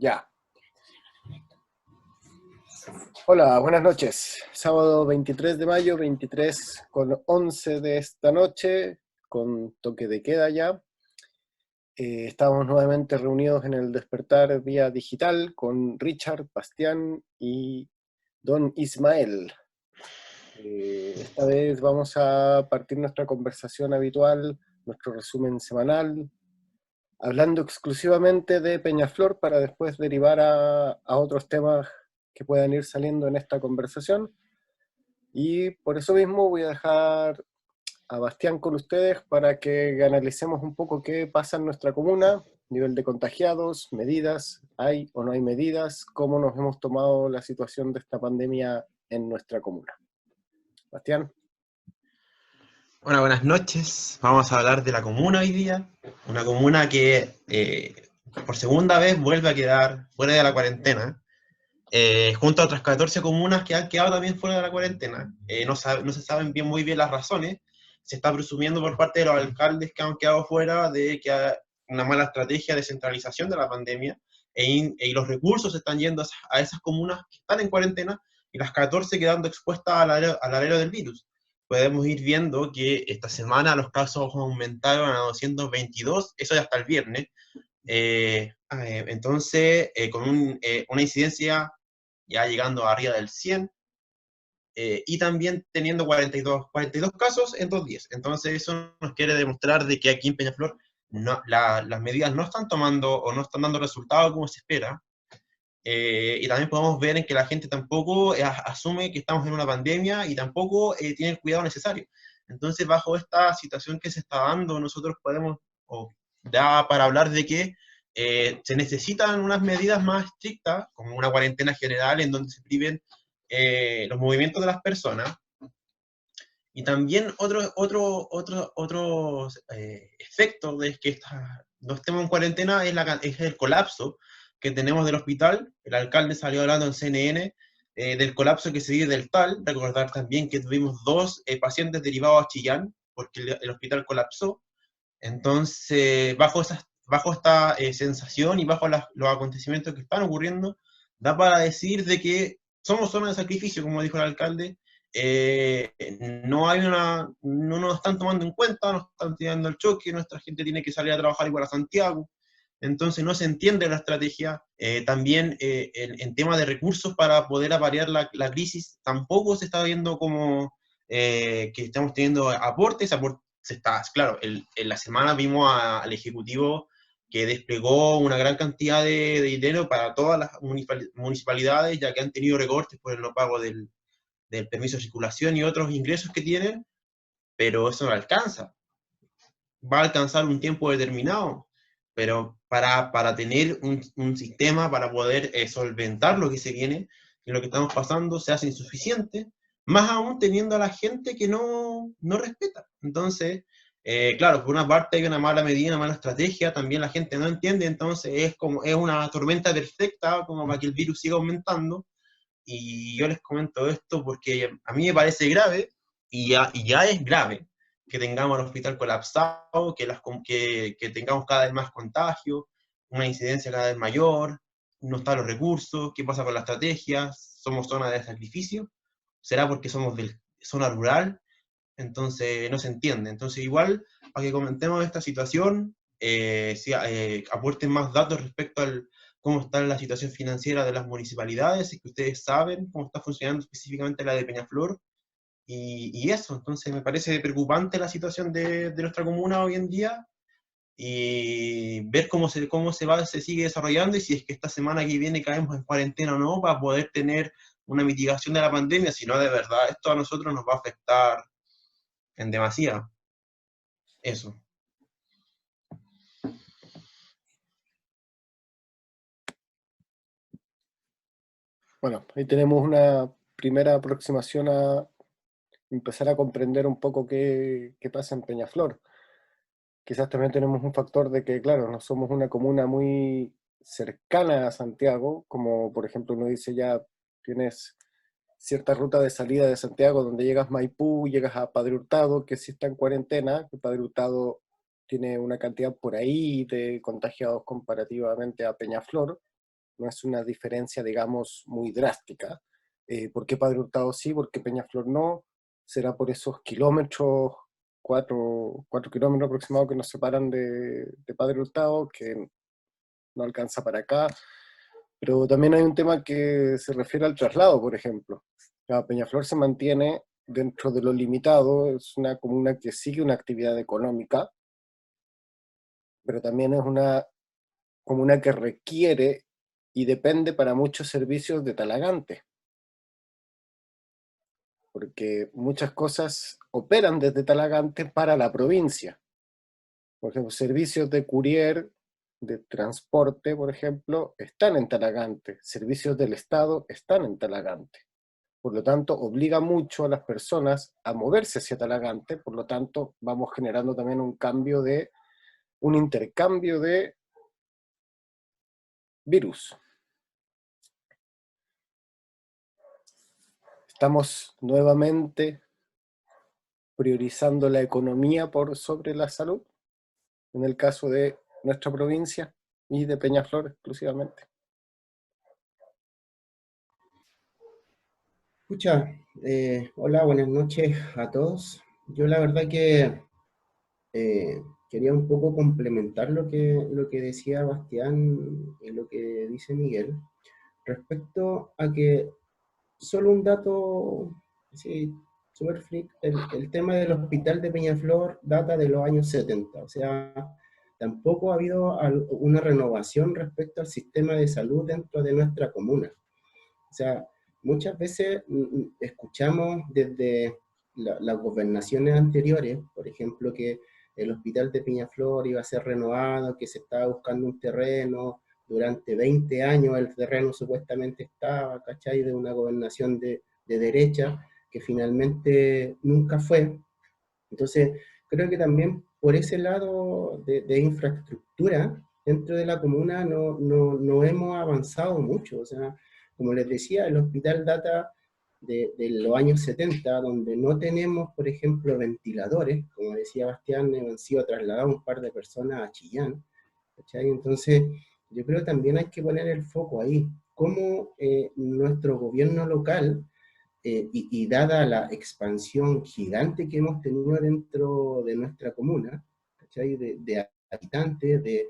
Ya. Hola, buenas noches. Sábado 23 de mayo, 23 con 11 de esta noche, con toque de queda ya. Estamos nuevamente reunidos en el despertar vía digital con Richard, Bastián y Don Ismael. Esta vez vamos a partir nuestra conversación habitual, nuestro resumen semanal, hablando exclusivamente de Peñaflor para después derivar a otros temas que puedan ir saliendo en esta conversación. Y por eso mismo voy a dejar a Bastián con ustedes para que analicemos un poco qué pasa en nuestra comuna, nivel de contagiados, medidas, hay o no hay medidas, cómo nos hemos tomado la situación de esta pandemia en nuestra comuna. Bastián. Bueno, buenas noches. Vamos a hablar de la comuna hoy día. Una comuna que por segunda vez vuelve a quedar fuera de la cuarentena, junto a otras 14 comunas que han quedado también fuera de la cuarentena. No se saben muy bien las razones. Se está presumiendo por parte de los alcaldes que han quedado fuera de que hay una mala estrategia de centralización de la pandemia y los recursos están yendo a esas comunas que están en cuarentena y las 14 quedando expuestas al alero del virus. Podemos ir viendo que esta semana los casos aumentaron a 222, eso ya hasta el viernes. Entonces, una incidencia ya llegando arriba del 100, y también teniendo 42 casos en 2 días. Entonces eso nos quiere demostrar de que aquí en Peñaflor las medidas no están tomando o no están dando resultados como se espera. Y también podemos ver en que la gente tampoco asume que estamos en una pandemia y tampoco tiene el cuidado necesario. Entonces, bajo esta situación que se está dando, nosotros podemos, o da para hablar de que se necesitan unas medidas más estrictas, como una cuarentena general en donde se priven los movimientos de las personas. Y también otros efectos de que no estemos en cuarentena es el colapso que tenemos del hospital. El alcalde salió hablando en CNN del colapso que se vive del TAL. Recordar también que tuvimos dos pacientes derivados a Chillán porque el hospital colapsó. Entonces, bajo esta sensación y bajo los acontecimientos que están ocurriendo, da para decir de que somos zona de sacrificio, como dijo el alcalde. No nos están tomando en cuenta, nos están tirando el choque, nuestra gente tiene que salir a trabajar igual a Santiago. Entonces no se entiende la estrategia. También en tema de recursos para poder apalear la crisis, tampoco se está viendo como que estamos teniendo aportes claro, en la semana vimos al Ejecutivo que desplegó una gran cantidad de dinero para todas las municipalidades, ya que han tenido recortes por el no pago del permiso de circulación y otros ingresos que tienen, pero eso no alcanza. Va a alcanzar un tiempo determinado, pero para tener un sistema, para poder solventar lo que se viene y lo que estamos pasando, se hace insuficiente, más aún teniendo a la gente que no respeta. Entonces, claro, por una parte hay una mala medida, una mala estrategia, también la gente no entiende, entonces es una tormenta perfecta como para que el virus siga aumentando. Y yo les comento esto porque a mí me parece grave, y ya es grave, que tengamos el hospital colapsado, que tengamos cada vez más contagios, una incidencia cada vez mayor, no están los recursos, qué pasa con la estrategia, somos zona de sacrificio, será porque somos de zona rural, entonces no se entiende. Entonces igual, para que comentemos esta situación, si, aporten más datos respecto al cómo está la situación financiera de las municipalidades, si que ustedes saben cómo está funcionando específicamente la de Peñaflor, y eso. Entonces me parece preocupante la situación de nuestra comuna hoy en día, y ver se sigue desarrollando, y si es que esta semana que viene caemos en cuarentena o no, para poder tener una mitigación de la pandemia. Si no, de verdad, esto a nosotros nos va a afectar en demasía. Eso. Bueno, ahí tenemos una primera aproximación a empezar a comprender un poco qué pasa en Peñaflor. Quizás también tenemos un factor de que, claro, no somos una comuna muy cercana a Santiago, como por ejemplo uno dice ya, tienes cierta ruta de salida de Santiago donde llegas a Maipú, llegas a Padre Hurtado, que sí está en cuarentena, que Padre Hurtado tiene una cantidad por ahí de contagiados comparativamente a Peñaflor, no es una diferencia, digamos, muy drástica. ¿Por qué Padre Hurtado sí? ¿Por qué Peñaflor no? ¿Será por esos kilómetros, 4 kilómetros aproximados que nos separan de Padre Hurtado, que no alcanza para acá? Pero también hay un tema que se refiere al traslado, por ejemplo. Peñaflor se mantiene dentro de lo limitado, es una comuna que sigue una actividad económica, pero también es una comuna que requiere y depende para muchos servicios de Talagante, porque muchas cosas operan desde Talagante para la provincia. Por ejemplo, servicios de courier, de transporte, por ejemplo, están en Talagante. Servicios del Estado están en Talagante. Por lo tanto, obliga mucho a las personas a moverse hacia Talagante. Por lo tanto, vamos generando también un intercambio de virus. Estamos nuevamente priorizando la economía por sobre la salud, en el caso de nuestra provincia y de Peñaflor exclusivamente. Escucha, hola, buenas noches a todos. Yo la verdad que quería un poco complementar lo que decía Bastián y lo que dice Miguel, respecto a que solo un dato, sí, super freak, el tema del hospital de Peñaflor data de los años 70, o sea, tampoco ha habido una renovación respecto al sistema de salud dentro de nuestra comuna. O sea, muchas veces escuchamos desde las gobernaciones anteriores, por ejemplo, que el hospital de Peñaflor iba a ser renovado, que se estaba buscando un terreno, durante 20 años el terreno supuestamente estaba, ¿cachai? De una gobernación de derecha, que finalmente nunca fue. Entonces, creo que también por ese lado de infraestructura dentro de la comuna no hemos avanzado mucho. O sea, como les decía, el hospital data de los años 70, donde no tenemos, por ejemplo, ventiladores, como decía Bastián, han sido trasladados un par de personas a Chillán, ¿cachai? Entonces, yo creo que también hay que poner el foco ahí. Cómo nuestro gobierno local y dada la expansión gigante que hemos tenido dentro de nuestra comuna, ¿cachai? De habitantes, de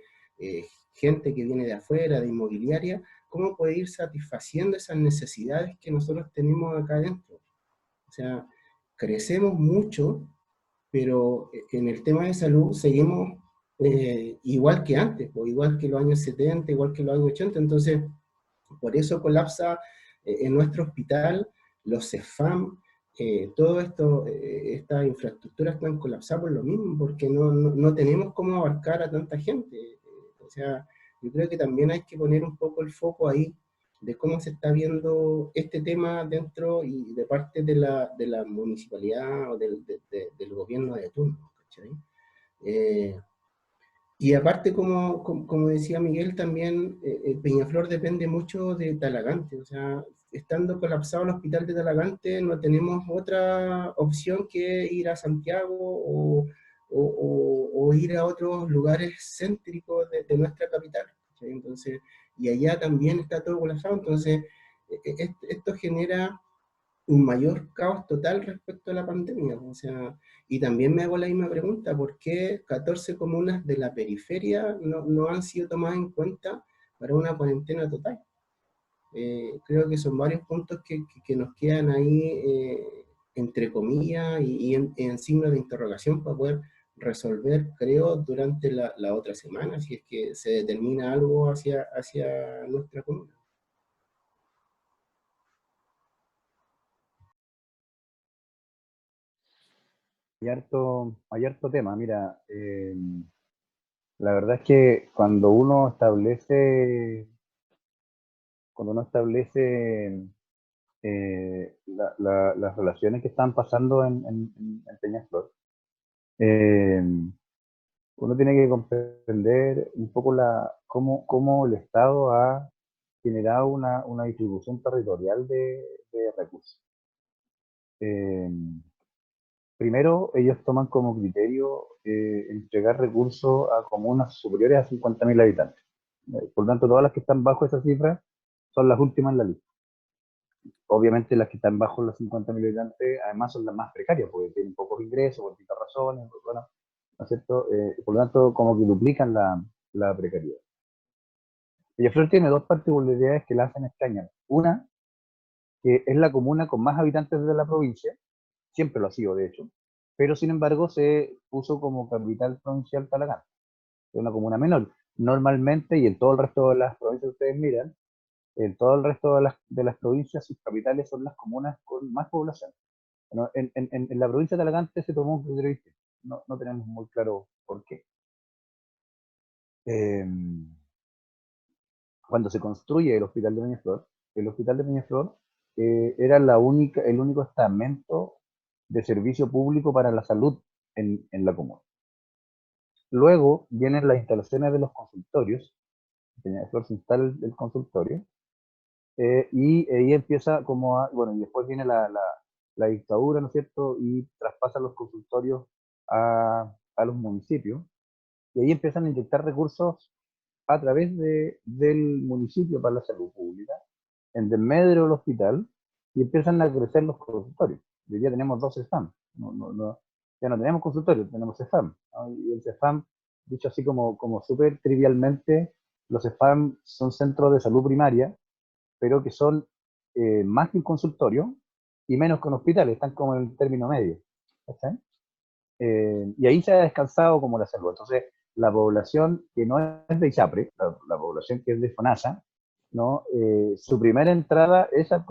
gente que viene de afuera, de inmobiliaria, ¿cómo puede ir satisfaciendo esas necesidades que nosotros tenemos acá adentro? O sea, crecemos mucho, pero en el tema de salud seguimos igual que antes, o igual que los años 70, igual que los años 80, entonces por eso colapsa en nuestro hospital, los CEFAM, todo esto, estas infraestructuras están colapsadas por lo mismo, porque no tenemos cómo abarcar a tanta gente. O sea, yo creo que también hay que poner un poco el foco ahí de cómo se está viendo este tema dentro y de parte de la municipalidad o del gobierno de turno, ¿cachai? Y aparte, como decía Miguel, también Peñaflor depende mucho de Talagante. O sea, estando colapsado el hospital de Talagante, no tenemos otra opción que ir a Santiago o ir a otros lugares céntricos de nuestra capital, ¿sí? Entonces, y allá también está todo colapsado. Entonces, esto genera un mayor caos total respecto a la pandemia. O sea, y también me hago la misma pregunta, ¿por qué 14 comunas de la periferia no han sido tomadas en cuenta para una cuarentena total? Creo que son varios puntos que nos quedan ahí entre comillas y en signo de interrogación para poder resolver, creo, durante la otra semana, si es que se determina algo hacia nuestra comuna. Hay harto tema. Mira, la verdad es que cuando uno establece las relaciones que están pasando en Peñaflor, eh, uno tiene que comprender un poco cómo el Estado ha generado una distribución territorial de recursos. Eh, Primero, ellos toman como criterio entregar recursos a comunas superiores a 50.000 habitantes. Por lo tanto, todas las que están bajo esa cifra son las últimas en la lista. Obviamente las que están bajo los 50.000 habitantes, además son las más precarias, porque tienen pocos ingresos, por distintas razones, bueno, ¿no es cierto? Por lo tanto, como que duplican la precariedad. Peñaflor tiene dos particularidades que la hacen extraña. Una, que es la comuna con más habitantes de la provincia, siempre lo ha sido de hecho, pero sin embargo se puso como capital provincial Talagante, es una comuna menor. Normalmente, y en todo el resto de las provincias que ustedes miran, en todo el resto de las provincias, sus capitales son las comunas con más población. Bueno, en la provincia de Talagante se tomó un criterio distinto. No tenemos muy claro por qué. Cuando se construye el hospital de Peñaflor, el hospital de Peñaflor era el único estamento de servicio público para la salud en la comuna. Luego vienen las instalaciones de los consultorios. En Peñaflor se instala el consultorio, y ahí empieza como bueno, y después viene la dictadura, ¿no es cierto? Y traspasa los consultorios a los municipios, y ahí empiezan a inyectar recursos a través del municipio para la salud pública, en desmedro del hospital, y empiezan a crecer los consultorios. Hoy día tenemos dos CEFAM, ya no tenemos consultorios, tenemos CEFAM, ¿no? Y el CEFAM, dicho así como súper trivialmente, los CEFAM son centros de salud primaria, pero que son más que un consultorio y menos que un hospital, están como en el término medio. ¿Está? Y ahí se ha descansado como la salud. Entonces, la población que no es de ISAPRE, la población que es de FONASA, ¿no? Su primera entrada es al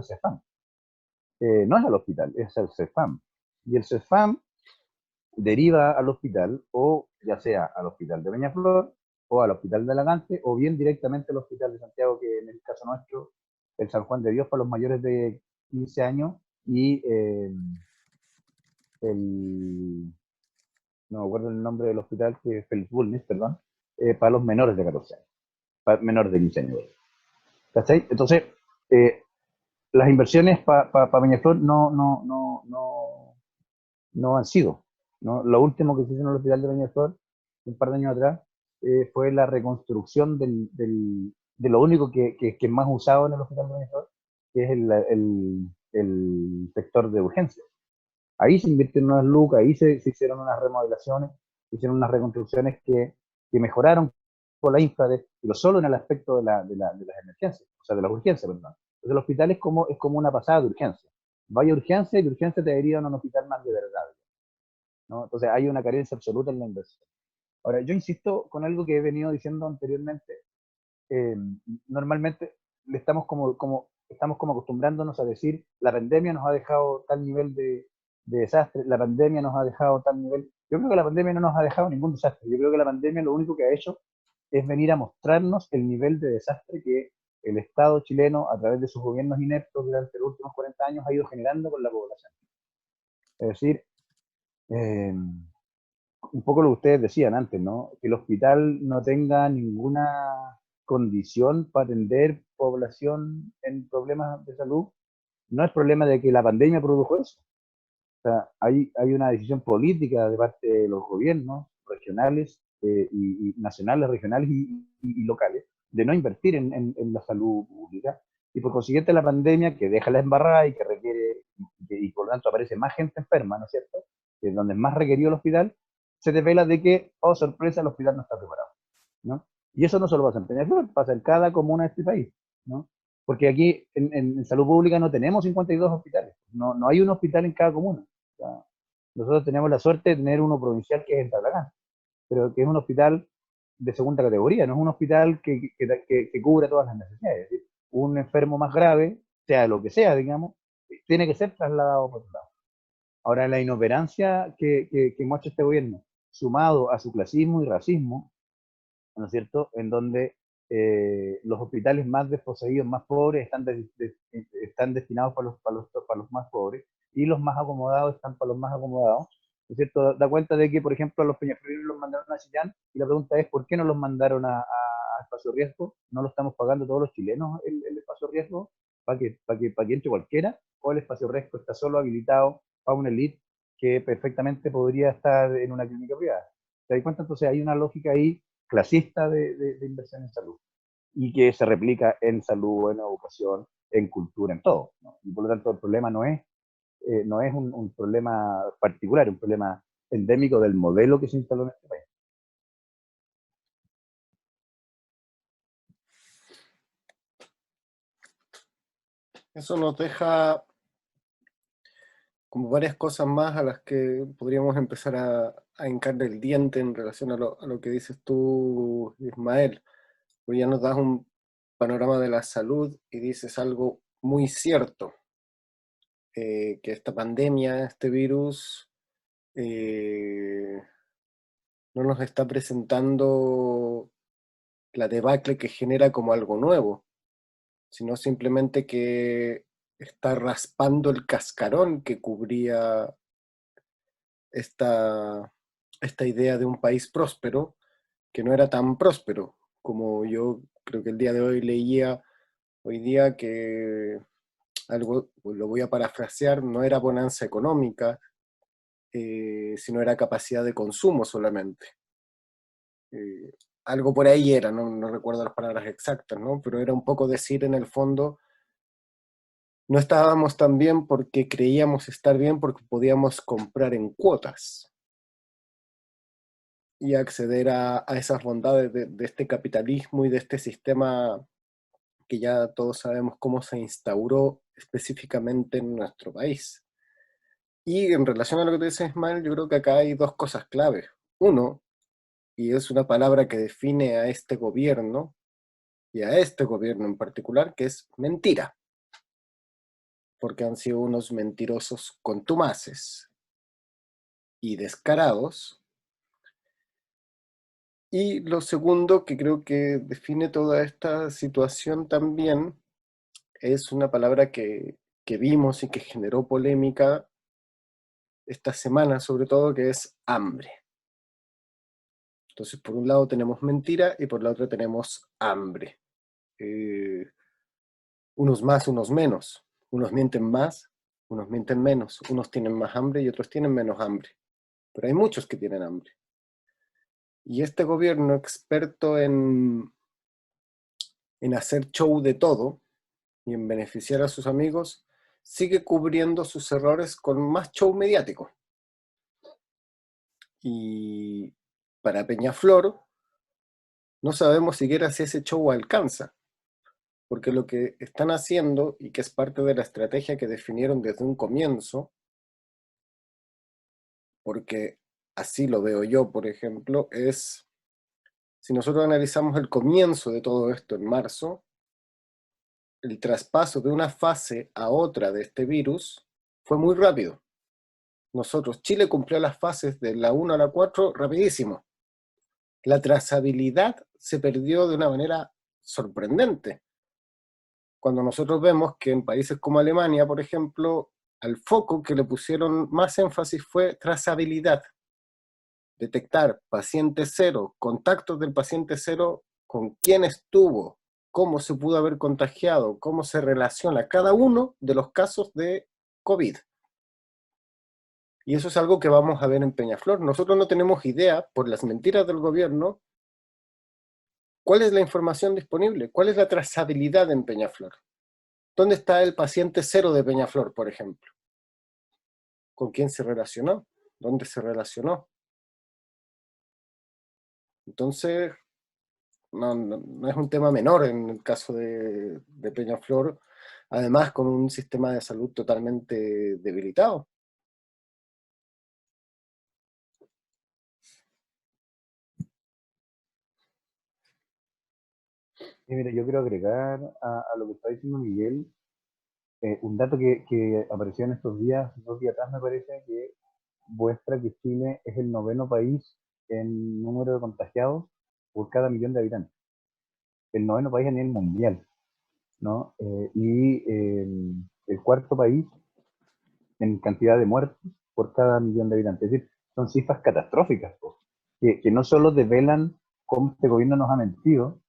CEFAM. No es al hospital, es al CEFAM. Y el CEFAM deriva al hospital, o ya sea al hospital de Peñaflor, o al hospital de Alagante, o bien directamente al hospital de Santiago, que en el caso nuestro, el San Juan de Dios para los mayores de 15 años, y no me acuerdo el nombre del hospital, que es Félix Bulnes, perdón, para los menores de 14 años, para menores de 15 años. ¿Cachai? Entonces, las inversiones para Peñaflor no han sido, ¿no? Lo último que se hizo en el hospital de Peñaflor, un par de años atrás, fue la reconstrucción de lo único que es más usado en el hospital de Peñaflor, que es el sector de urgencia. Ahí se invirtieron unas lucas, ahí se hicieron unas remodelaciones, se hicieron unas reconstrucciones que mejoraron con la infra, pero solo en el aspecto de las emergencias, o sea, de las urgencias, perdón. Entonces el hospital es como una pasada de urgencia. Vaya a urgencia y de urgencia te derivan a un hospital más de verdad, ¿no? Entonces hay una carencia absoluta en la inversión. Ahora, yo insisto con algo que he venido diciendo anteriormente. eh, Normalmente estamos como acostumbrándonos a decir, la pandemia nos ha dejado tal nivel de desastre, la pandemia nos ha dejado tal nivel. Yo creo que la pandemia no nos ha dejado ningún desastre. Yo creo que la pandemia lo único que ha hecho es venir a mostrarnos el nivel de desastre que el Estado chileno, a través de sus gobiernos ineptos durante los últimos 40 años, ha ido generando con la población. Es decir, un poco lo que ustedes decían antes, ¿no? Que el hospital no tenga ninguna condición para atender población en problemas de salud, no es problema de que la pandemia produjo eso. O sea, hay una decisión política de parte de los gobiernos regionales, y nacionales, regionales y locales, de no invertir en la salud pública. Y por consiguiente la pandemia, que deja la embarrada y que requiere, y por lo tanto aparece más gente enferma, ¿no es cierto? Que es donde es más requerido el hospital, se desvela de que, oh sorpresa, el hospital no está preparado, ¿no? Y eso no solo pasa en Peñaflor, pasa en cada comuna de este país, ¿no? Porque aquí en salud pública no tenemos 52 hospitales, no hay un hospital en cada comuna. O sea, nosotros tenemos la suerte de tener uno provincial que es en Talagante, pero que es un hospital de segunda categoría, no es un hospital que cubra todas las necesidades. Es decir, un enfermo más grave, sea lo que sea, digamos, tiene que ser trasladado por otro lado. Ahora, la inoperancia que muestra este gobierno, sumado a su clasismo y racismo, ¿no es cierto?, en donde los hospitales más desposeídos, más pobres, están destinados para los más pobres, y los más acomodados están para los más acomodados, ¿no es cierto? Da cuenta de que, por ejemplo, a los peñaflorinos los mandaron a Chillán, y la pregunta es, ¿por qué no los mandaron a espacio riesgo? ¿No lo estamos pagando todos los chilenos el espacio riesgo para que entre cualquiera? ¿O el espacio riesgo está solo habilitado para una elite que perfectamente podría estar en una clínica privada? ¿Te das cuenta? Entonces hay una lógica ahí clasista de inversión en salud, y que se replica en salud, en educación, en cultura, en todo, ¿no? Y por lo tanto el problema no es un problema particular, es un problema endémico del modelo que se instaló en este país. Eso nos deja como varias cosas más a las que podríamos empezar a hincarle el diente en relación a lo que dices tú, Ismael. Porque ya nos das un panorama de la salud y dices algo muy cierto, que esta pandemia, este virus, eh, no nos está presentando la debacle que genera como algo nuevo, sino simplemente que está raspando el cascarón que cubría esta, esta idea de un país próspero, que no era tan próspero como yo creo que el día de hoy leía hoy día que algo, lo voy a parafrasear, no era bonanza económica, sino era capacidad de consumo solamente. Eh, Algo por ahí era, no recuerdo las palabras exactas, ¿no? Pero era un poco decir en el fondo, no estábamos tan bien porque creíamos estar bien porque podíamos comprar en cuotas y acceder a esas bondades de este capitalismo y de este sistema que ya todos sabemos cómo se instauró específicamente en nuestro país. Y en relación a lo que tú dices, Ismael, yo creo que acá hay dos cosas claves. Uno, y es una palabra que define a este gobierno, y a este gobierno en particular, que es mentira, porque han sido unos mentirosos contumaces y descarados. Y lo segundo, que creo que define toda esta situación también, es una palabra que vimos y que generó polémica esta semana, sobre todo, que es hambre. Entonces, por un lado tenemos mentira y por la otra tenemos hambre. Eh, Unos más, unos menos. Unos mienten más, unos mienten menos. Unos tienen más hambre y otros tienen menos hambre. Pero hay muchos que tienen hambre. Y este gobierno experto en hacer show de todo y en beneficiar a sus amigos, sigue cubriendo sus errores con más show mediático. Y para Peñaflor, no sabemos siquiera si ese show alcanza, porque lo que están haciendo, y que es parte de la estrategia que definieron desde un comienzo, porque así lo veo yo, por ejemplo, es, si nosotros analizamos el comienzo de todo esto en marzo, el traspaso de una fase a otra de este virus fue muy rápido. Nosotros, Chile cumplió las fases de la 1 a la 4 rapidísimo. La trazabilidad se perdió de una manera sorprendente. Cuando nosotros vemos que en países como Alemania, por ejemplo, al foco que le pusieron más énfasis fue trazabilidad. Detectar paciente cero, contactos del paciente cero, con quién estuvo, cómo se pudo haber contagiado, cómo se relaciona cada uno de los casos de COVID. Y eso es algo que vamos a ver en Peñaflor. Nosotros no tenemos idea, por las mentiras del gobierno, cuál es la información disponible, cuál es la trazabilidad en Peñaflor. ¿Dónde está el paciente cero de Peñaflor, por ejemplo? ¿Con quién se relacionó? ¿Dónde se relacionó? Entonces, no es un tema menor en el caso de Peñaflor, además con un sistema de salud totalmente debilitado. Y mira, yo quiero agregar a lo que está diciendo Miguel, un dato que apareció en estos días, 2 días atrás me parece, que muestra que Chile es el noveno país en número de contagiados por cada millón de habitantes. El noveno país a nivel mundial, ¿no? El cuarto país en cantidad de muertes por cada millón de habitantes. Es decir, son cifras catastróficas, que no solo develan cómo este gobierno nos ha mentido,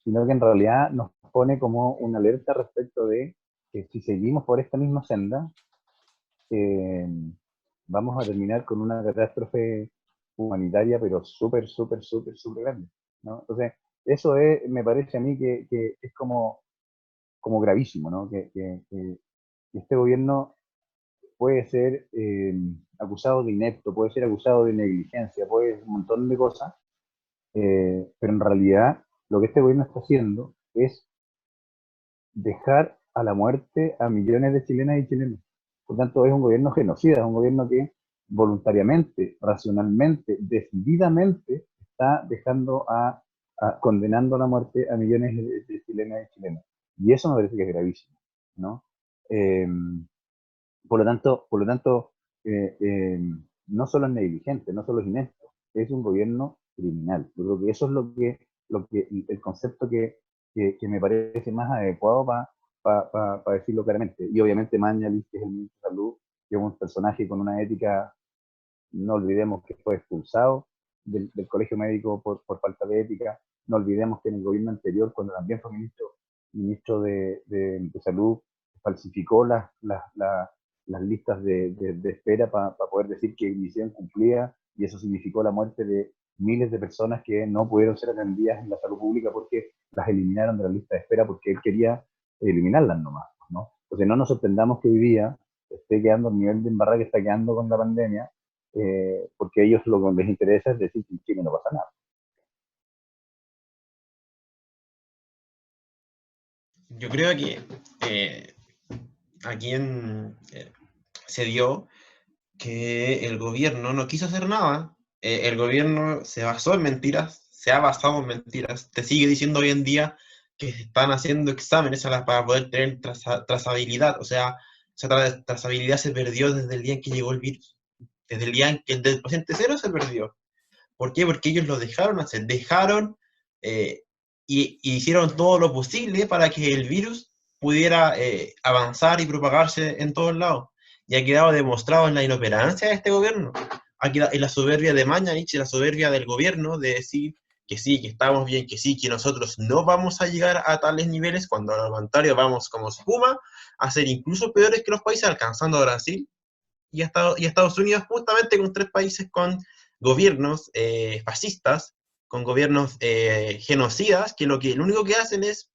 sino que en realidad nos pone como una alerta respecto de que si seguimos por esta misma senda, eh, vamos a terminar con una catástrofe humanitaria, pero súper, súper, súper, súper grande. ¿no? Entonces, eso me parece a mí que es como gravísimo, ¿no? Que este gobierno puede ser acusado de inepto, puede ser acusado de negligencia, puede ser un montón de cosas, pero en realidad lo que este gobierno está haciendo es dejar a la muerte a millones de chilenas y chilenos. Por tanto, es un gobierno genocida, es un gobierno que voluntariamente, racionalmente, decididamente está dejando condenando a la muerte a millones de chilenas y chilenos. Y eso me parece que es gravísimo, ¿no? Eh, por lo tanto no solo es negligente, no solo es inepto, es un gobierno criminal. Yo creo que eso es el concepto que me parece más adecuado para decirlo claramente. Y obviamente Mañalich, que es el ministro de Salud, que es un personaje con una ética, no olvidemos que fue expulsado del colegio médico por falta de ética, no olvidemos que en el gobierno anterior, cuando también fue ministro de Salud, falsificó las listas de espera para poder decir que misión cumplía, y eso significó la muerte de miles de personas que no pudieron ser atendidas en la salud pública porque las eliminaron de la lista de espera porque él quería eliminarlas nomás, ¿no? Entonces no nos sorprendamos que hoy día esté quedando el nivel de embarrada que está quedando con la pandemia, porque a ellos lo que les interesa es decir que en Chile no pasa nada. Yo creo que aquí se dio que el gobierno no quiso hacer nada. El gobierno se basó en mentiras, se ha basado en mentiras. Te sigue diciendo hoy en día que se están haciendo exámenes para poder tener trazabilidad. O sea, esa trazabilidad se perdió desde el día en que llegó el virus. Desde el día en que el del paciente cero se perdió. ¿Por qué? Porque ellos lo dejaron hacer. Eh, y hicieron todo lo posible para que el virus pudiera avanzar y propagarse en todos lados. Y ha quedado demostrado en la inoperancia de este gobierno, ha quedado en la soberbia de Mañalich, en la soberbia del gobierno de decir que sí, que estamos bien, que sí, que nosotros no vamos a llegar a tales niveles, cuando al contrario vamos como espuma a ser incluso peores que los países, alcanzando a Brasil y Estados Unidos, justamente con tres países con gobiernos fascistas, con gobiernos genocidas, que lo único que hacen es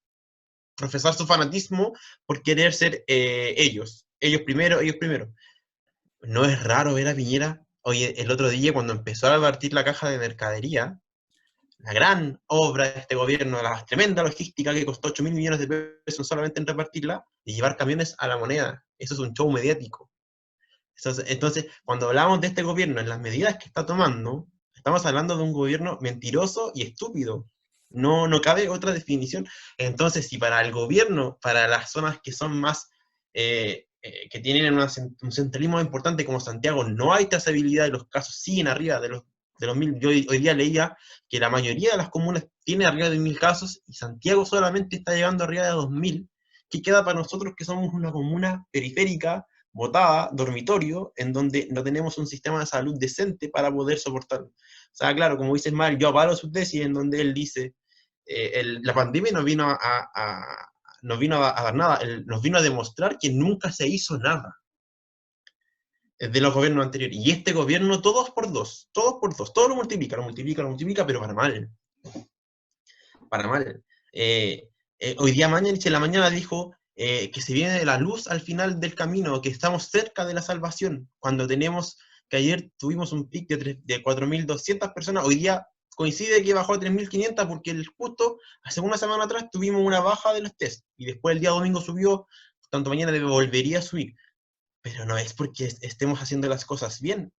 profesar su fanatismo por querer ser ellos primero, ellos primero. No es raro ver a Piñera, hoy el otro día cuando empezó a repartir la caja de mercadería, la gran obra de este gobierno, la tremenda logística que costó 8.000 millones de pesos solamente en repartirla, y llevar camiones a la moneda. Eso es un show mediático. Entonces, cuando hablamos de este gobierno en las medidas que está tomando, estamos hablando de un gobierno mentiroso y estúpido. No cabe otra definición. Entonces, si para el gobierno, para las zonas que son más, que tienen un centralismo importante como Santiago, no hay trazabilidad y los casos siguen arriba de los 1.000. Yo hoy día leía que la mayoría de las comunas tiene arriba de 1.000 casos y Santiago solamente está llegando arriba de 2.000. ¿Qué queda para nosotros que somos una comuna periférica, botada, dormitorio, en donde no tenemos un sistema de salud decente para poder soportarlo? O sea, claro, como dice Mal, yo avalo su tesis en donde él dice, la pandemia no vino a dar nada, nos vino a demostrar que nunca se hizo nada de los gobiernos anteriores. Y este gobierno, todo lo multiplica, pero para mal. Para mal. Hoy día Mañalich en la mañana dijo que se viene la luz al final del camino, que estamos cerca de la salvación, cuando tenemos que ayer tuvimos un pic de 4.200 personas, hoy día coincide que bajó a 3.500 porque justo hace una semana atrás tuvimos una baja de los test y después el día domingo subió, tanto mañana volvería a subir, pero no es porque estemos haciendo las cosas bien,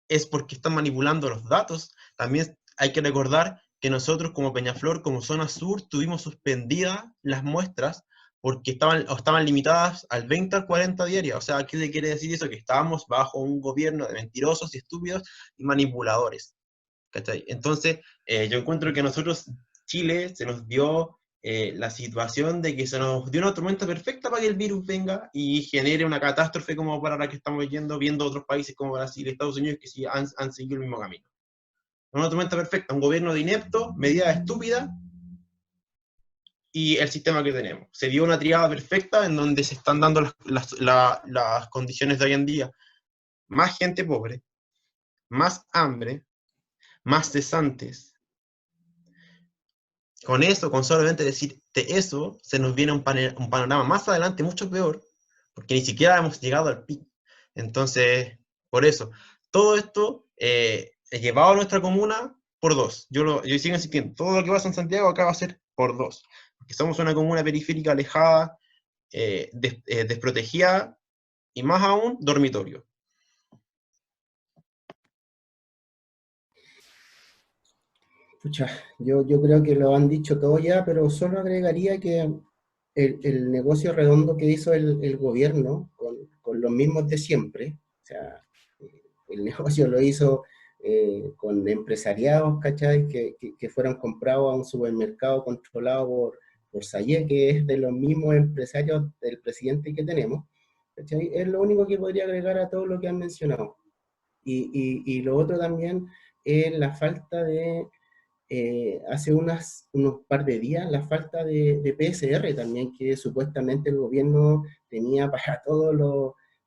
es porque están manipulando los datos. También hay que recordar que nosotros como Peñaflor, como zona sur, tuvimos suspendidas las muestras porque estaban limitadas al 20 al 40 diarias. O sea, ¿qué quiere decir eso? Que estábamos bajo un gobierno de mentirosos y estúpidos y manipuladores. ¿Cachai? Entonces, yo encuentro que a nosotros, Chile, se nos dio la situación de que se nos dio una tormenta perfecta para que el virus venga y genere una catástrofe como para la que estamos viendo otros países como Brasil y Estados Unidos que sí han seguido el mismo camino. Una tormenta perfecta, un gobierno de inepto, medidas estúpidas y el sistema que tenemos. Se dio una triada perfecta en donde se están dando las condiciones de hoy en día. Más gente pobre, más hambre, más cesantes, con eso, con solamente decirte eso, se nos viene un panorama más adelante mucho peor, porque ni siquiera hemos llegado al pico. Entonces, por eso, todo esto llevado a nuestra comuna por dos. Yo sigo insistiendo, todo lo que pasa en Santiago acá va a ser por dos, porque somos una comuna periférica alejada, desprotegida, y más aún, dormitorio. Pucha, yo creo que lo han dicho todo ya, pero solo agregaría que el negocio redondo que hizo el gobierno con los mismos de siempre, o sea, el negocio lo hizo con empresariados, ¿cachai? Que fueron comprados a un supermercado controlado por Sayé, que es de los mismos empresarios del presidente que tenemos, ¿cachai? Es lo único que podría agregar a todo lo que han mencionado. Y lo otro también es la falta de hace unos par de días la falta de PSR también, que supuestamente el gobierno tenía para todos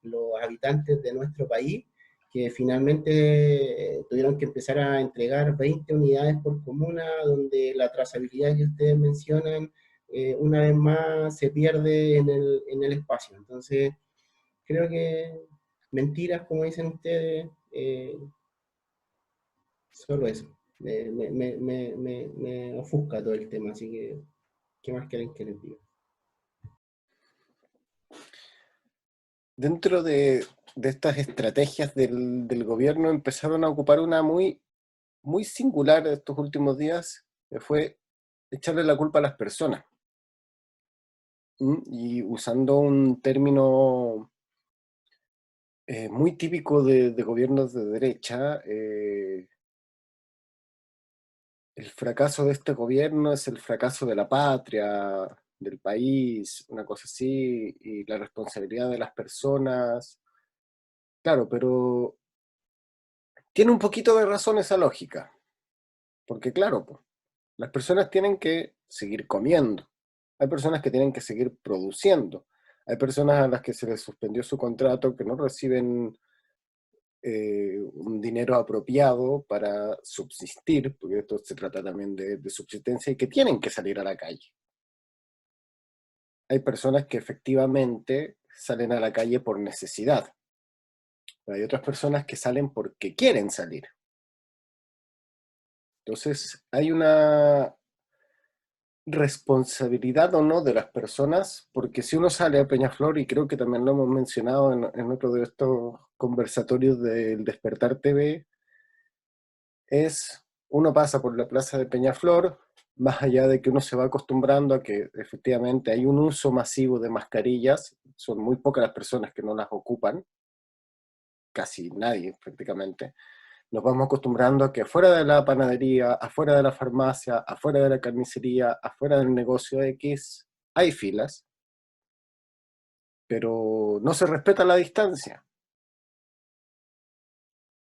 los habitantes de nuestro país, que finalmente tuvieron que empezar a entregar 20 unidades por comuna, donde la trazabilidad que ustedes mencionan, una vez más se pierde en el espacio. Entonces, creo que mentiras, como dicen ustedes, solo eso. Me ofusca todo el tema, así que, ¿qué más quieren que les diga? Dentro de estas estrategias del gobierno empezaron a ocupar una muy, muy singular estos últimos días, que fue echarle la culpa a las personas. Y usando un término muy típico de gobiernos de derecha, el fracaso de este gobierno es el fracaso de la patria, del país, una cosa así, y la responsabilidad de las personas. Claro, pero tiene un poquito de razón esa lógica, porque claro, pues, las personas tienen que seguir comiendo, hay personas que tienen que seguir produciendo, hay personas a las que se les suspendió su contrato que no reciben un dinero apropiado para subsistir, porque esto se trata también de subsistencia, y que tienen que salir a la calle. Hay personas que efectivamente salen a la calle por necesidad, pero hay otras personas que salen porque quieren salir. Entonces, hay una responsabilidad o no de las personas, porque si uno sale a Peñaflor, y creo que también lo hemos mencionado en otro de estos conversatorios del Despertar TV, uno pasa por la plaza de Peñaflor, más allá de que uno se va acostumbrando a que efectivamente hay un uso masivo de mascarillas, son muy pocas las personas que no las ocupan, casi nadie prácticamente, nos vamos acostumbrando a que afuera de la panadería, afuera de la farmacia, afuera de la carnicería, afuera del negocio X, hay filas, pero no se respeta la distancia.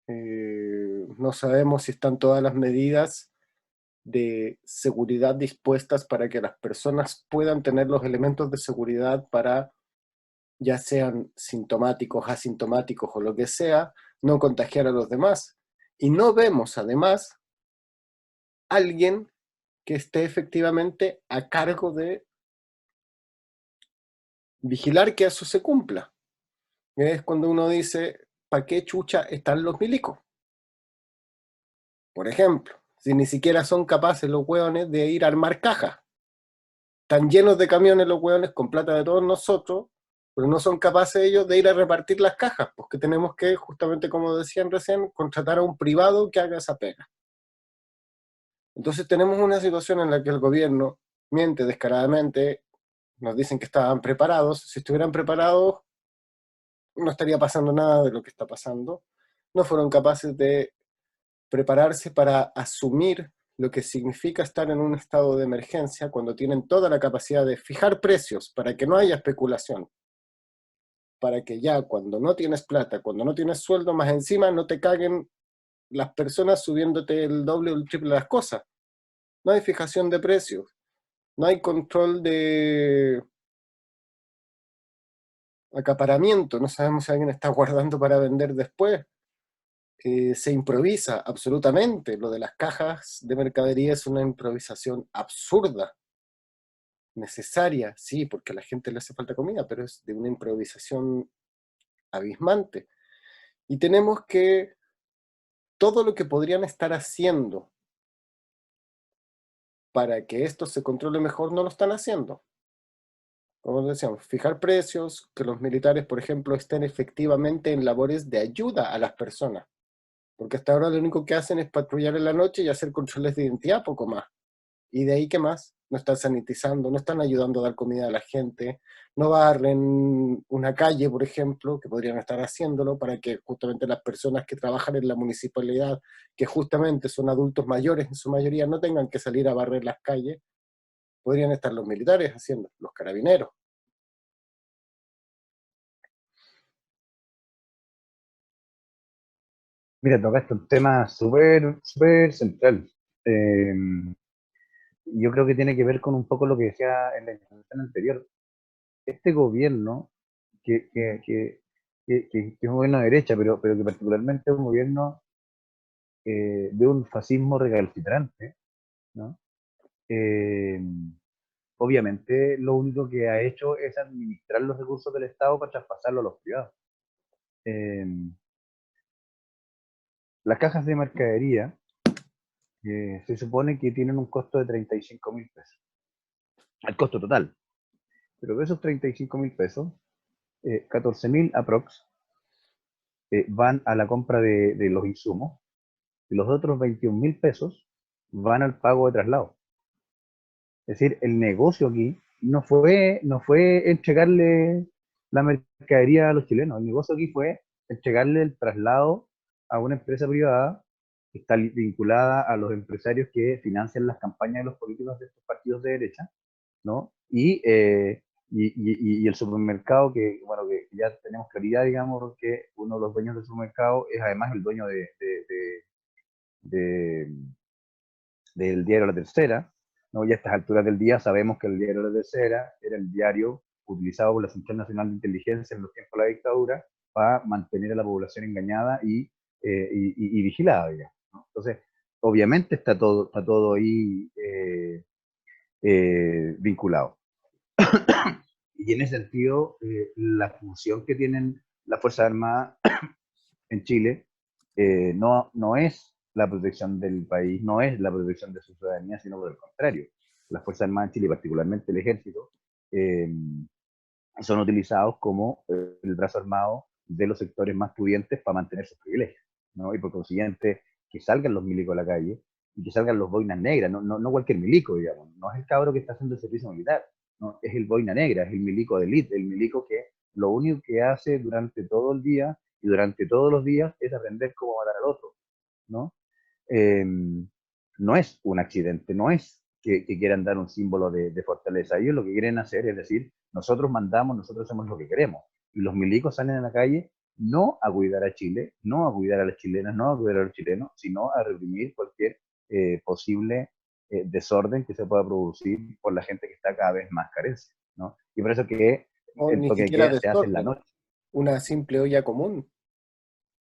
No sabemos si están todas las medidas de seguridad dispuestas para que las personas puedan tener los elementos de seguridad para, ya sean sintomáticos, asintomáticos o lo que sea, no contagiar a los demás. Y no vemos además alguien que esté efectivamente a cargo de vigilar que eso se cumpla. Es cuando uno dice, ¿para qué chucha están los milicos? Por ejemplo, si ni siquiera son capaces los hueones de ir a armar cajas. Están llenos de camiones los hueones con plata de todos nosotros, pero no son capaces ellos de ir a repartir las cajas, porque tenemos que, justamente como decían recién, contratar a un privado que haga esa pega. Entonces tenemos una situación en la que el gobierno miente descaradamente, nos dicen que estaban preparados, si estuvieran preparados no estaría pasando nada de lo que está pasando, no fueron capaces de prepararse para asumir lo que significa estar en un estado de emergencia cuando tienen toda la capacidad de fijar precios para que no haya especulación, para que ya cuando no tienes plata, cuando no tienes sueldo, más encima no te caguen las personas subiéndote el doble o el triple de las cosas. No hay fijación de precios, no hay control de acaparamiento, no sabemos si alguien está guardando para vender después. se improvisa absolutamente. Lo de las cajas de mercadería es una improvisación absurda, necesaria, sí, porque a la gente le hace falta comida, pero es de una improvisación abismante. Y tenemos que, todo lo que podrían estar haciendo para que esto se controle mejor, no lo están haciendo. Como decíamos, fijar precios, que los militares, por ejemplo, estén efectivamente en labores de ayuda a las personas, porque hasta ahora lo único que hacen es patrullar en la noche y hacer controles de identidad, poco más. Y de ahí, ¿qué más? No están sanitizando, no están ayudando a dar comida a la gente, no barren una calle, por ejemplo, que podrían estar haciéndolo para que justamente las personas que trabajan en la municipalidad, que justamente son adultos mayores en su mayoría, no tengan que salir a barrer las calles. Podrían estar los militares haciendo, los carabineros. Mira, tocaste un tema súper central. Eh, yo creo que tiene que ver con un poco lo que decía en la intervención anterior. Este gobierno, que es un gobierno de derecha, pero que particularmente es un gobierno de un fascismo recalcitrante, ¿no? Eh, obviamente lo único que ha hecho es administrar los recursos del Estado para traspasarlos a los privados. Eh, las cajas de mercadería se supone que tienen un costo de 35.000 pesos, el costo total. Pero de esos 35.000 pesos, 14.000 aprox van a la compra de los insumos y los otros 21.000 pesos van al pago de traslado. Es decir, el negocio aquí no fue entregarle la mercadería a los chilenos, el negocio aquí fue entregarle el traslado a una empresa privada que está vinculada a los empresarios que financian las campañas de los políticos de estos partidos de derecha, ¿no? Y el supermercado, que bueno, que ya tenemos claridad, digamos, porque uno de los dueños del supermercado es además el dueño de- del diario La Tercera, ¿no? Y a estas alturas del día sabemos que el diario La Tercera era el diario utilizado por la Central Nacional de Inteligencia en los tiempos de la dictadura para mantener a la población engañada y vigilada, digamos, ¿no? Entonces, obviamente está todo ahí vinculado. Y en ese sentido, la función que tienen las Fuerzas Armadas en Chile no es la protección del país, no es la protección de su ciudadanía, sino por el contrario. Las Fuerzas Armadas en Chile, particularmente el Ejército, eh, son utilizados como el brazo armado de los sectores más pudientes para mantener sus privilegios, ¿no? Y por consiguiente, que salgan los milicos a la calle y que salgan los boinas negras, no cualquier milico, digamos, no es el cabro que está haciendo el servicio militar, ¿no? Es el boina negra, es el milico de élite, el milico que lo único que hace durante todo el día y durante todos los días es aprender cómo matar al otro, ¿no? Eh, no es un accidente, no es que quieran dar un símbolo de fortaleza. Ellos lo que quieren hacer es decir, nosotros mandamos, nosotros hacemos lo que queremos. Y los milicos salen a la calle no a cuidar a Chile, no a cuidar a las chilenas, no a cuidar a los chilenos, sino a reprimir cualquier posible desorden que se pueda producir por la gente que está cada vez más carencia, ¿no? Y por eso que O el ni toque de siquiera queda se hace en la desorden, noche. una simple olla común,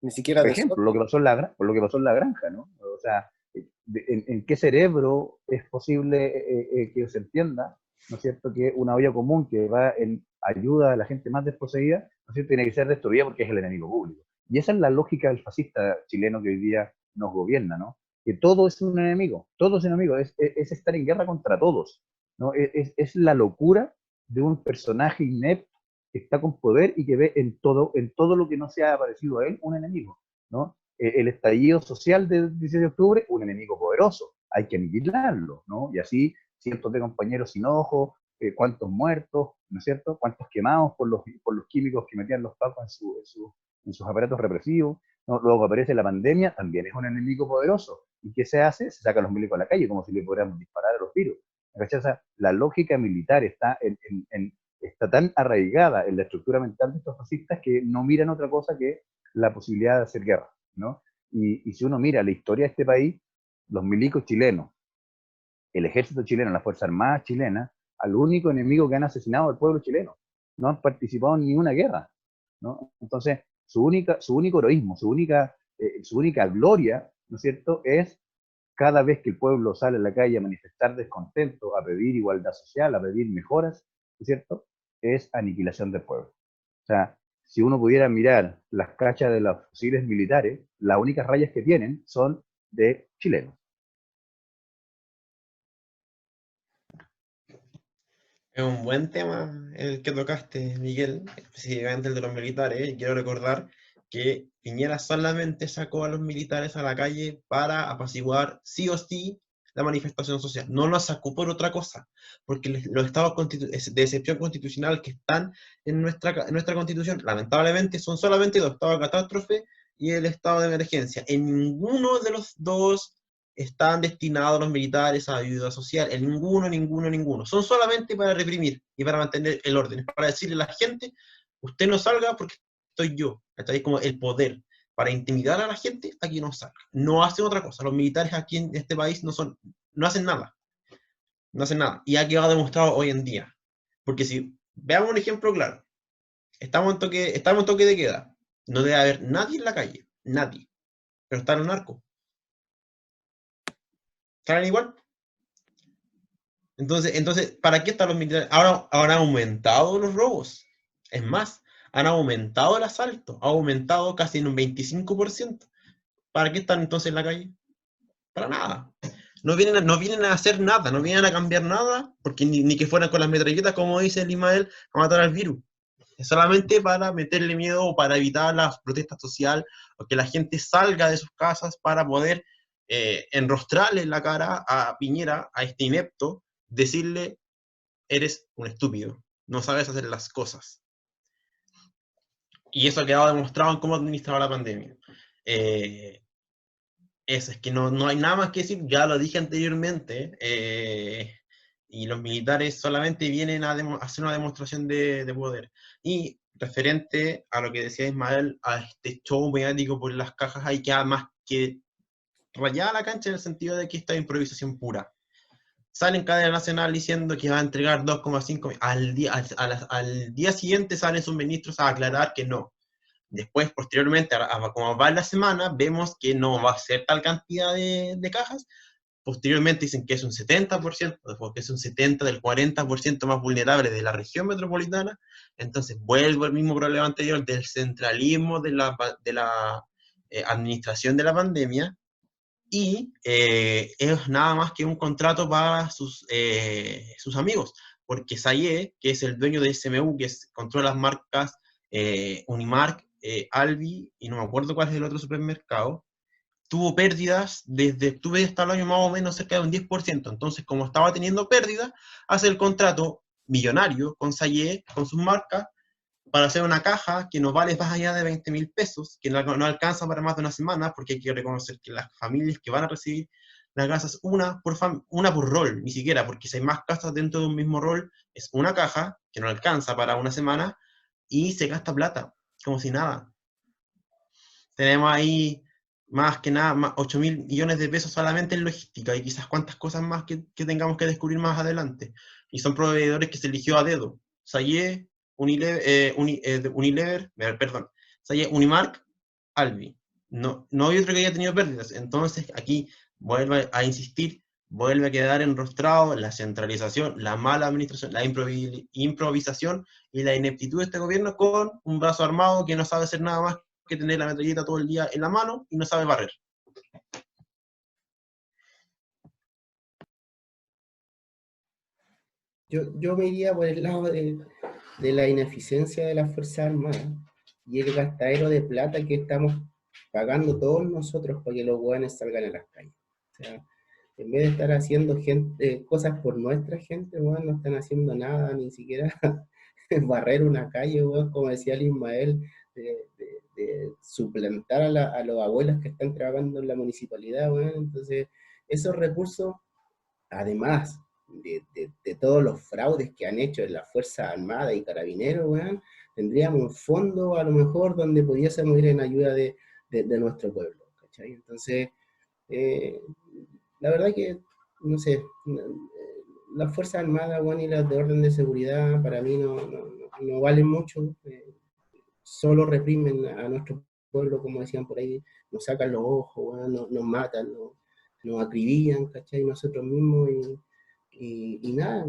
ni siquiera Por ejemplo, lo desorden. que pasó lo que pasó en la granja, ¿no? O sea, ¿en qué cerebro es posible que se entienda, ¿no es cierto?, que una olla común que va en ayuda a la gente más desposeída, ¿no es cierto?, tiene que ser destruida porque es el enemigo público. Y esa es la lógica del fascista chileno que hoy día nos gobierna, ¿no? Que todo es un enemigo, todo es enemigo, es estar en guerra contra todos, ¿no? Es la locura de un personaje inepto que está con poder y que ve en todo lo que no se ha parecido a él un enemigo, ¿no? El estallido social del 16 de octubre, un enemigo poderoso, hay que aniquilarlo, ¿no? Y así cientos de compañeros sin ojos, cuántos muertos, ¿no es cierto? Cuántos quemados por los químicos que metían los pacos en sus aparatos represivos, ¿no? Luego aparece la pandemia, también es un enemigo poderoso. ¿Y qué se hace? Se saca a los milicos a la calle, como si le pudiéramos disparar a los virus. O sea, la lógica militar está tan arraigada en la estructura mental de estos fascistas que no miran otra cosa que la posibilidad de hacer guerra, ¿no? Y si uno mira la historia de este país, los milicos chilenos, el ejército chileno, las Fuerzas Armadas chilenas, al único enemigo que han asesinado al pueblo chileno. No han participado en ninguna guerra, ¿no? Entonces, su único heroísmo, su única su única gloria, ¿no es cierto?, es cada vez que el pueblo sale a la calle a manifestar descontento, a pedir igualdad social, a pedir mejoras, ¿no es cierto?, es aniquilación del pueblo. O sea, si uno pudiera mirar las cachas de los fusiles militares, las únicas rayas que tienen son de chilenos. Es un buen tema el que tocaste, Miguel, específicamente el de los militares. Y quiero recordar que Piñera solamente sacó a los militares a la calle para apaciguar sí o sí la manifestación social. No lo sacó por otra cosa, porque los estados de excepción constitucional que están en nuestra constitución, lamentablemente, son solamente dos: estado de catástrofe y el estado de emergencia. En ninguno de los dos están destinados los militares a ayuda social, en ninguno, ninguno, ninguno. Son solamente para reprimir y para mantener el orden, para decirle a la gente, usted no salga porque estoy yo. Está ahí como el poder, para intimidar a la gente, aquí no salga. No hacen otra cosa. Los militares aquí en este país no hacen nada. No hacen nada. Y ha quedado demostrado hoy en día. Porque si veamos un ejemplo claro, estamos en toque de queda. No debe haber nadie en la calle. Nadie. Pero están los narcos. ¿Salen igual? Entonces, ¿para qué están los militares? Ahora han aumentado los robos. Es más, han aumentado el asalto. Ha aumentado casi en un 25%. ¿Para qué están entonces en la calle? Para nada. No vienen a hacer nada, no vienen a cambiar nada, porque ni que fueran con las metralletas, como dice el Ismael, a matar al virus. Es solamente para meterle miedo o para evitar la protesta social, o que la gente salga de sus casas para poder enrostrarle la cara a Piñera, a este inepto, decirle, eres un estúpido, no sabes hacer las cosas. Y eso ha quedado demostrado en cómo administraba la pandemia. Eso, es que no hay nada más que decir, ya lo dije anteriormente, y los militares solamente vienen a hacer una demostración de poder. Y referente a lo que decía Ismael, a este show mediático por las cajas, hay que más que rayar la cancha en el sentido de que esta es improvisación pura. Sale en cadena nacional diciendo que va a entregar 2,5 al día siguiente salen sus ministros a aclarar que no. Después, posteriormente, como va la semana, vemos que no va a ser tal cantidad de cajas. Posteriormente dicen que es un 70%, después que es un 70% del 40% más vulnerable de la región metropolitana. Entonces vuelvo al mismo problema anterior del centralismo de la administración de la pandemia, y es nada más que un contrato para sus amigos, porque Saye, que es el dueño de SMU, que controla las marcas Unimark, Albi, y no me acuerdo cuál es el otro supermercado, tuvo pérdidas desde octubre hasta el año más o menos cerca de un 10%. Entonces, como estaba teniendo pérdidas, hace el contrato millonario con Saye, con sus marcas, para hacer una caja que no vale más allá de 20.000 pesos, que no alcanza para más de una semana, porque hay que reconocer que las familias que van a recibir las casas, una por rol, ni siquiera, porque si hay más casas dentro de un mismo rol, es una caja que no alcanza para una semana y se gasta plata, como si nada. Tenemos ahí más que nada 8.000 millones de pesos solamente en logística y quizás cuantas cosas más que tengamos que descubrir más adelante. Y son proveedores que se eligió a dedo. Saye, Unilever, perdón, Saye, Unimark, Albi. No hay otro que haya tenido pérdidas. Entonces aquí vuelve a insistir, vuelve a quedar enrostrado la centralización, la mala administración, la improvisación y la ineptitud de este gobierno, con un brazo armado que no sabe hacer nada más que tener la metralleta todo el día en la mano y no sabe barrer. Yo me iría por el lado de la ineficiencia de las Fuerzas Armadas y el gastadero de plata que estamos pagando todos nosotros para que los hueones salgan a las calles. O sea, en vez de estar haciendo cosas por nuestra gente, bueno, no están haciendo nada, ni siquiera barrer una calle, bueno, como decía el Ismael, de suplantar a los abuelos que están trabajando en la municipalidad. Bueno, entonces esos recursos, además de todos los fraudes que han hecho en las Fuerzas Armadas y Carabineros, bueno, tendríamos un fondo a lo mejor donde pudiésemos ir en ayuda de nuestro pueblo, ¿cachai? Entonces, la verdad que, no sé, las Fuerzas Armadas, bueno, y las de orden de seguridad para mí no valen mucho, solo reprimen a nuestro pueblo, como decían por ahí, nos sacan los ojos, weón, nos matan, nos acribillan, ¿cachai? Nosotros mismos y nada,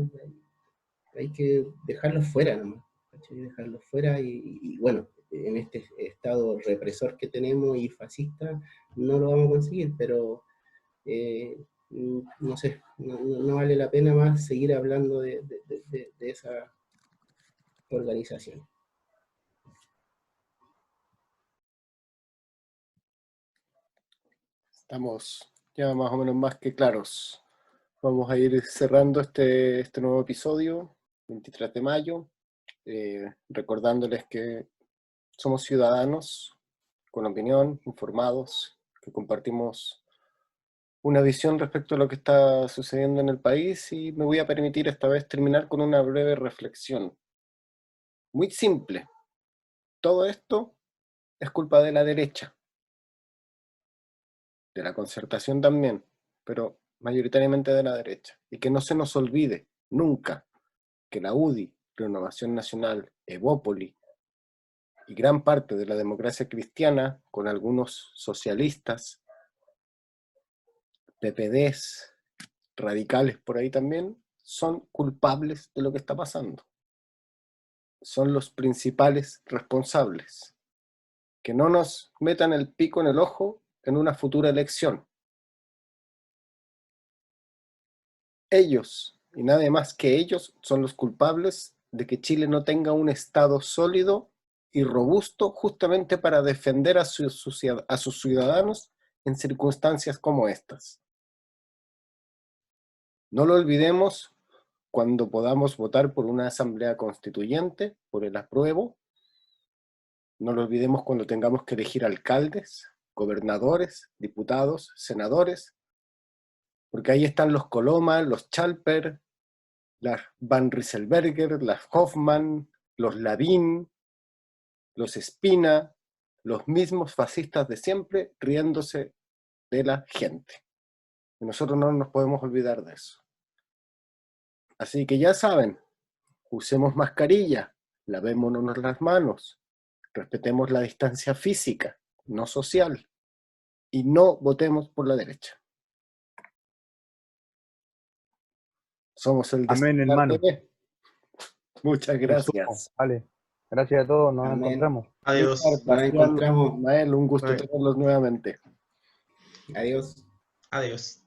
hay que dejarlos fuera nomás, ¿cachai? Dejarlos fuera y bueno, en este estado represor que tenemos y fascista no lo vamos a conseguir, pero no sé, no vale la pena más seguir hablando de esa organización. Estamos ya más o menos más que claros. Vamos a ir cerrando este nuevo episodio, 23 de mayo, recordándoles que somos ciudadanos con opinión, informados, que compartimos una visión respecto a lo que está sucediendo en el país, y me voy a permitir esta vez terminar con una breve reflexión. Muy simple. Todo esto es culpa de la derecha, de la concertación también, pero mayoritariamente de la derecha. Y que no se nos olvide nunca que la UDI, Renovación Nacional, Evópoli y gran parte de la democracia cristiana, con algunos socialistas, PPDs, radicales por ahí también, son culpables de lo que está pasando. Son los principales responsables. Que no nos metan el pico en el ojo en una futura elección. Ellos, y nadie más que ellos, son los culpables de que Chile no tenga un Estado sólido y robusto justamente para defender a sus ciudadanos en circunstancias como estas. No lo olvidemos cuando podamos votar por una asamblea constituyente, por el apruebo. No lo olvidemos cuando tengamos que elegir alcaldes, gobernadores, diputados, senadores, porque ahí están los Coloma, los Chalper, las Van Rieselberger, las Hoffman, los Lavín, los Espina, los mismos fascistas de siempre riéndose de la gente. Y nosotros no nos podemos olvidar de eso. Así que ya saben, usemos mascarilla, lavémonos las manos, respetemos la distancia física, no social, y no votemos por la derecha. Somos el Amén, hermano. TV. Muchas gracias. Resumo, vale. Gracias a todos, nos Amén. encontramos. Adiós. Nos encontramos. Ismael, un gusto Bye. tenerlos nuevamente. Adiós. Adiós.